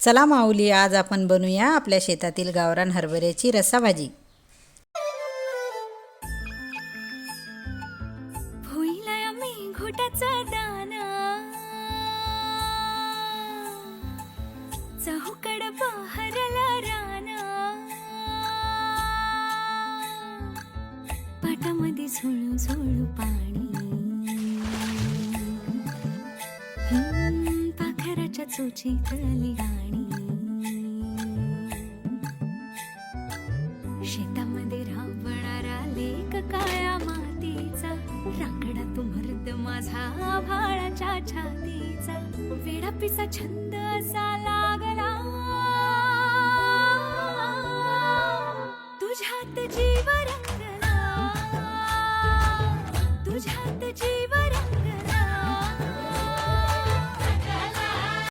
चला माऊली, आज आपण बनवूया आपल्या शेतातील गावरान हरभऱ्याची रस्साभाजी. होईला मी घोटाचा दाना चहूकड बहरला राना पाटामध्ये झुळू झुळू पाणी पाखराच्या चोचीतली गाणी शेतामध्ये राबणारा लेक काळ्या मातीचा रांगडा तो मर्द माझा भाळाच्या छातीचा वेडा पिसा छंद असा लागला तुझ्यात जी